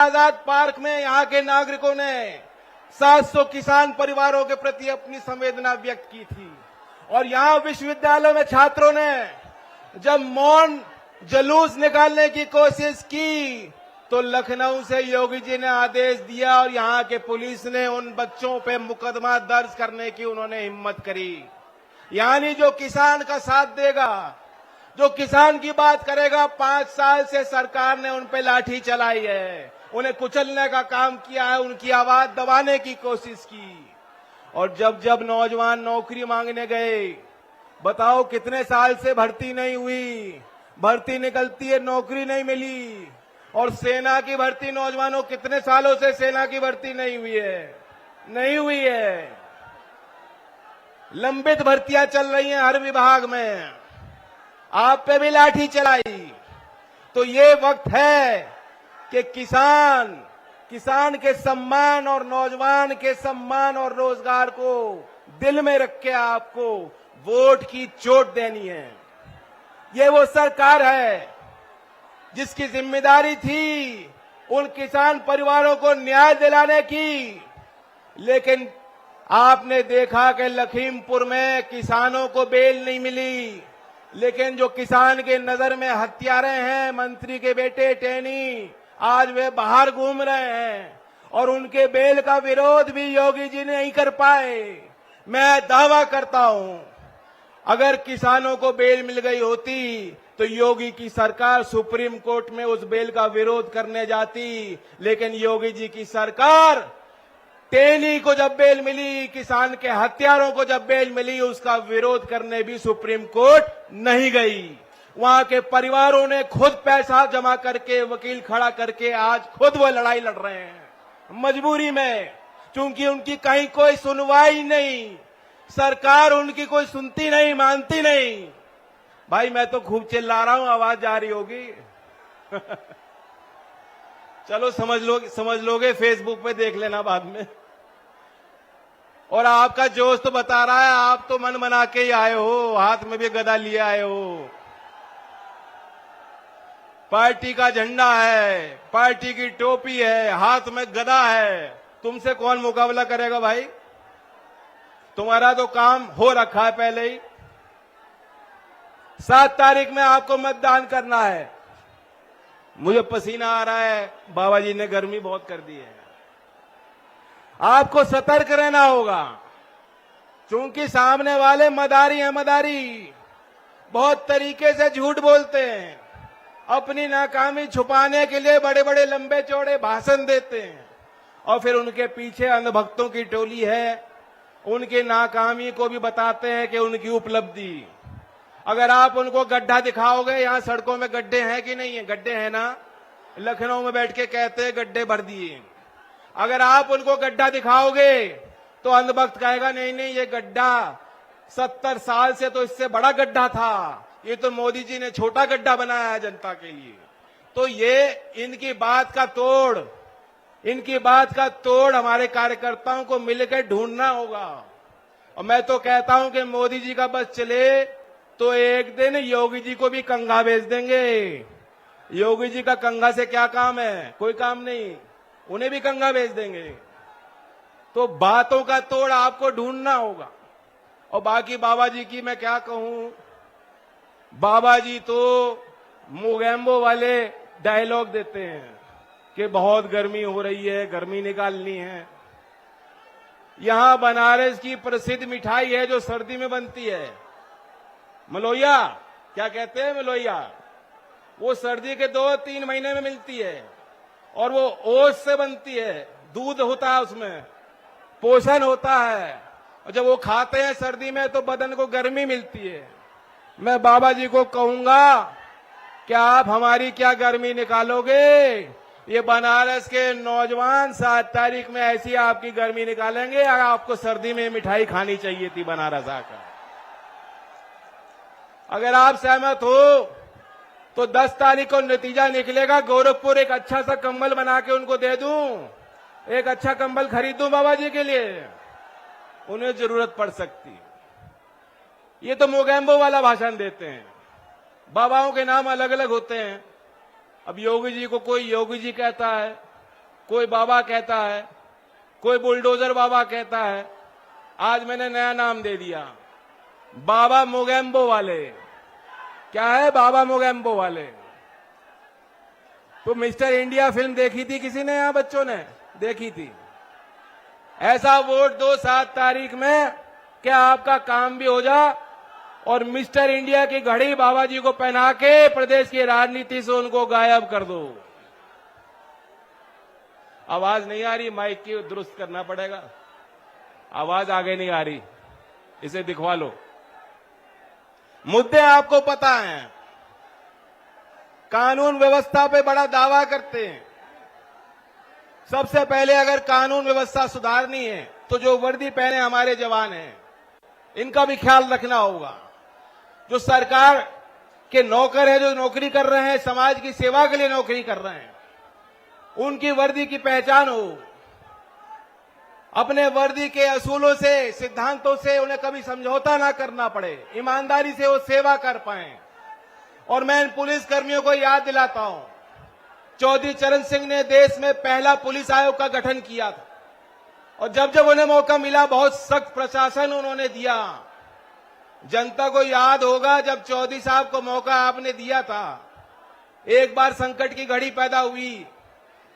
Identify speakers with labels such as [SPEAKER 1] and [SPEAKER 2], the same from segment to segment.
[SPEAKER 1] आजाद park में यहाँ के नागरिकों ने 700 किसान परिवारों के प्रति अपनी संवेदना व्यक्त की थी और यहाँ विश्वविद्यालय में छात्रों ने जब मौन जुलूस निकालने की कोशिश की तो लखनऊ से योगी जी ने आदेश दिया और यहाँ के पुलिस ने उन बच्चों पे मुकदमा दर्ज करने की उन्होंने हिम्मत करी। यानी जो किसान का साथ देगा, जो किसान की बात करेगा, 5 साल से सरकार ने उन पे लाठी चलाई है, उन्हें कुचलने का काम किया है, उनकी आवाज दबाने की कोशिश की। और जब जब नौजवान नौकरी मांगने गए, बताओ कितने साल से भर्ती नहीं हुई, भर्ती निकलती है नौकरी नहीं मिली। और सेना की भर्ती, नौजवानों कितने सालों से सेना की भर्ती नहीं हुई है। लंबित भर्तियां चल रही हैं हर विभाग में, आप पे भी लाठी चलाई। तो ये वक्त है कि किसान के सम्मान और नौजवान के सम्मान और रोजगार को दिल में रख के आपको वोट की चोट देनी है। ये वो सरकार है जिसकी जिम्मेदारी थी उन किसान परिवारों को न्याय दिलाने की, लेकिन आपने देखा कि लखीमपुर में किसानों को बेल नहीं मिली, लेकिन जो किसान के नजर में हत्यारे हैं, मंत्री के बेटे टेनी, आज वे बाहर घूम रहे हैं और उनके बेल का विरोध भी योगी जी नहीं कर पाए। मैं दावा करता हूं, अगर किसानों को बेल मिल गई होती तो योगी की सरकार सुप्रीम कोर्ट में उस बेल का विरोध करने जाती, लेकिन योगी जी की सरकार टेनी को जब बेल मिली, किसान के हत्यारों को जब बेल मिली, उसका विरोध करने भी सुप्रीम कोर्ट नहीं गई। वहां के परिवारों ने खुद पैसा जमा करके, वकील खड़ा करके आज खुद वो लड़ाई लड़ रहे हैं मजबूरी में, क्योंकि उनकी कहीं कोई सुनवाई नहीं, सरकार उनकी कोई सुनती नहीं, मानती नहीं। भाई मैं तो खूब चिल्ला रहा हूं, आवाज जा रही होगी चलो समझ लोगे, फेसबुक पे देख लेना बाद में। और आपका जोश तो बता रहा है, आप तो मन बना के ही आए हो, हाथ में भी गदा लिए आए हो। पार्टी का झंडा है, पार्टी की टोपी है, हाथ में गदा है, तुमसे कौन मुकाबला करेगा भाई? तुम्हारा तो काम हो रखा है पहले ही। 7 तारीख में आपको मतदान करना है। मुझे पसीना आ रहा है, बाबा जी ने गर्मी बहुत कर दी है। आपको सतर्क रहना होगा, क्योंकि सामने वाले मदारी बहुत तरीके से झूठ बोलते हैं, अपनी नाकामी छुपाने के लिए बड़े बड़े लंबे चौड़े भाषण देते हैं और फिर उनके पीछे अंधभक्तों की टोली है, उनकी नाकामी को भी बताते हैं कि उनकी उपलब्धि। अगर आप उनको गड्ढा दिखाओगे, यहां सड़कों में गड्ढे हैं कि नहीं है? गड्ढे हैं ना, लखनऊ में बैठ के कहते हैं गड्ढे भर दिए। अगर आप उनको गड्ढा दिखाओगे तो अंधभक्त कहेगा नहीं नहीं, ये गड्ढा 70 साल से तो इससे बड़ा गड्ढा था, ये तो मोदी जी ने छोटा गड्ढा बनाया है जनता के लिए। तो ये इनकी बात का तोड़ हमारे कार्यकर्ताओं को मिलकर ढूंढना होगा। और मैं तो कहता हूं कि मोदी जी का बस चले तो एक दिन योगी जी को भी कंगा भेज देंगे। योगी जी का कंगा से क्या काम है? कोई काम नहीं, उन्हें भी कंगा भेज देंगे। तो बातों का तोड़ आपको ढूंढना होगा। और बाकी बाबा जी की मैं क्या कहूं, बाबा जी तो मोगैम्बो वाले डायलॉग देते हैं कि बहुत गर्मी हो रही है, गर्मी निकालनी है। यहां बनारस की प्रसिद्ध मिठाई है जो सर्दी में बनती है, मलोइया, क्या कहते हैं मलोइया, वो सर्दी के 2-3 महीने में मिलती है और वो ओट्स से बनती है, दूध होता है उसमें, पोषण होता है, और जब वो खाते हैं सर्दी में तो बदन को गर्मी मिलती है। मैं बाबा जी को कहूंगा कि आप हमारी क्या गर्मी निकालोगे, ये बनारस के नौजवान 7 तारीख में ऐसी आपकी गर्मी निकालेंगे। आपको सर्दी में मिठाई खानी चाहिए थी बनारस आकर। अगर आप सहमत हो तो 10 तारीख को नतीजा निकलेगा, गोरखपुर एक अच्छा सा कंबल बना के उनको दे दूं, एक अच्छा कंबल खरीद दूं बाबा जी के लिए, उन्हें जरूरत पड़ सकती। ये तो मोगैम्बो वाला भाषण देते हैं, बाबाओं के नाम अलग अलग होते हैं। अब योगी जी को कोई योगी जी कहता है, कोई बाबा कहता है, कोई बुलडोजर बाबा कहता है। आज मैंने नया नाम दे दिया, बाबा मोगेम्बो वाले। क्या है बाबा मोगेम्बो वाले? तो मिस्टर इंडिया फिल्म देखी थी किसी ने? यहां बच्चों ने देखी थी। ऐसा वोट दो 7 तारीख में, क्या आपका काम भी हो जा और मिस्टर इंडिया की घड़ी बाबा जी को पहना के प्रदेश की राजनीति से उनको गायब कर दो। आवाज नहीं आ रही, माइक की दुरुस्त करना पड़ेगा। आवाज आगे नहीं आ रही, इसे दिखवा लो। मुद्दे आपको पता हैं, कानून व्यवस्था पे बड़ा दावा करते हैं। सबसे पहले अगर कानून व्यवस्था सुधारनी है तो जो वर्दी पहने हमारे जवान हैं, इनका भी ख्याल रखना होगा। जो सरकार के नौकर हैं, जो नौकरी कर रहे हैं, समाज की सेवा के लिए नौकरी कर रहे हैं, उनकी वर्दी की पहचान हो। अपने वर्दी के असूलों से, सिद्धांतों से उन्हें कभी समझौता ना करना पड़े, ईमानदारी से वो सेवा कर पाए। और मैं इन पुलिस कर्मियों को याद दिलाता हूं, चौधरी चरण सिंह ने देश में पहला पुलिस आयोग का गठन किया था और जब जब उन्हें मौका मिला बहुत सख्त प्रशासन उन्होंने दिया। जनता को याद होगा जब चौधरी साहब को मौका आपने दिया था, एक बार संकट की घड़ी पैदा हुई,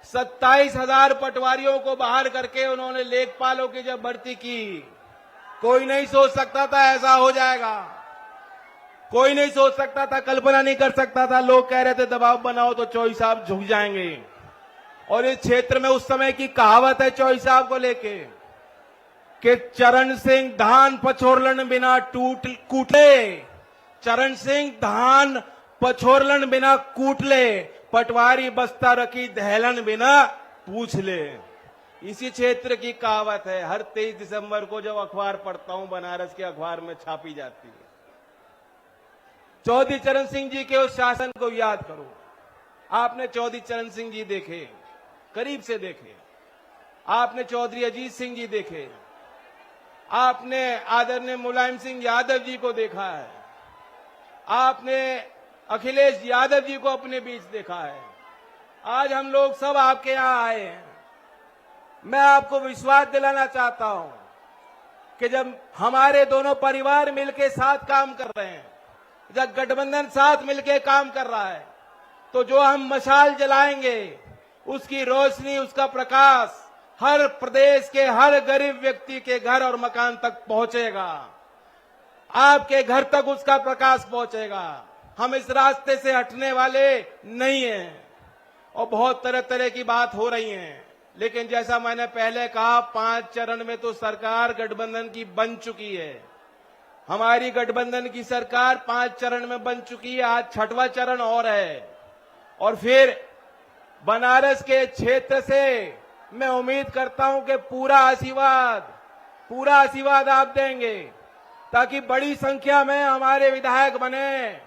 [SPEAKER 1] 27,000 पटवारियों को बाहर करके उन्होंने लेखपालों की जब भर्ती की। कोई नहीं सोच सकता था ऐसा हो जाएगा, कोई नहीं सोच सकता था, कल्पना नहीं कर सकता था। लोग कह रहे थे दबाव बनाओ तो चौधरी साहब झुक जाएंगे। और इस क्षेत्र में उस समय की कहावत है चौधरी साहब को लेके कि चरण सिंह धान पछोरलन बिना कूटले, चरण सिंह धान पछोरलन बिना कूटले, पटवारी बस्ता रखी दहलन बिना पूछ ले। इसी क्षेत्र की कहावत है, हर 23 दिसंबर को जब अखबार पढ़ता हूं, बनारस के अखबार में छापी जाती है। चौधरी चरण सिंह जी के उस शासन को याद करो। आपने चौधरी चरण सिंह जी देखे, करीब से देखे, आपने चौधरी अजीत सिंह जी देखे, आपने आदरणीय मुलायम सिंह यादव जी को देखा है, आपने अखिलेश यादव जी को अपने बीच देखा है। आज हम लोग सब आपके यहां आए हैं। मैं आपको विश्वास दिलाना चाहता हूं कि जब हमारे दोनों परिवार मिलकर साथ काम कर रहे हैं, जब गठबंधन साथ मिलकर काम कर रहा है, तो जो हम मशाल जलाएंगे उसकी रोशनी, उसका प्रकाश हर प्रदेश के हर गरीब व्यक्ति के घर और मकान तक पहुंचेगा। आपके घर तक उसका प्रकाश पहुंचेगा। हम इस रास्ते से हटने वाले नहीं हैं। और बहुत तरह तरह की बात हो रही है, लेकिन जैसा मैंने पहले कहा, 5 चरण में तो सरकार गठबंधन की बन चुकी है। हमारी गठबंधन की सरकार 5 चरण में बन चुकी है, आज 6वां चरण और है। और फिर बनारस के क्षेत्र से मैं उम्मीद करता हूं कि पूरा आशीर्वाद आप देंगे, ताकि बड़ी संख्या में हमारे विधायक बने,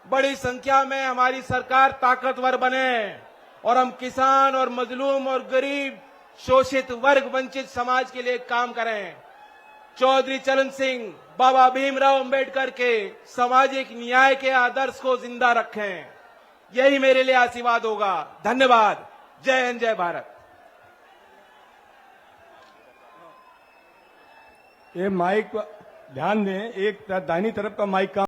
[SPEAKER 1] बड़ी संख्या में हमारी सरकार ताकतवर बने और हम किसान और मजलूम और गरीब, शोषित वर्ग, वंचित समाज के लिए काम करें। चौधरी चरण सिंह, बाबा भीमराव अंबेडकर के सामाजिक न्याय के आदर्श को जिंदा रखें, यही मेरे लिए आशीर्वाद होगा। धन्यवाद। जय हिंद, जय भारत।
[SPEAKER 2] ये माइक ध्यान दें, एक दाहिनी तरफ का माइक का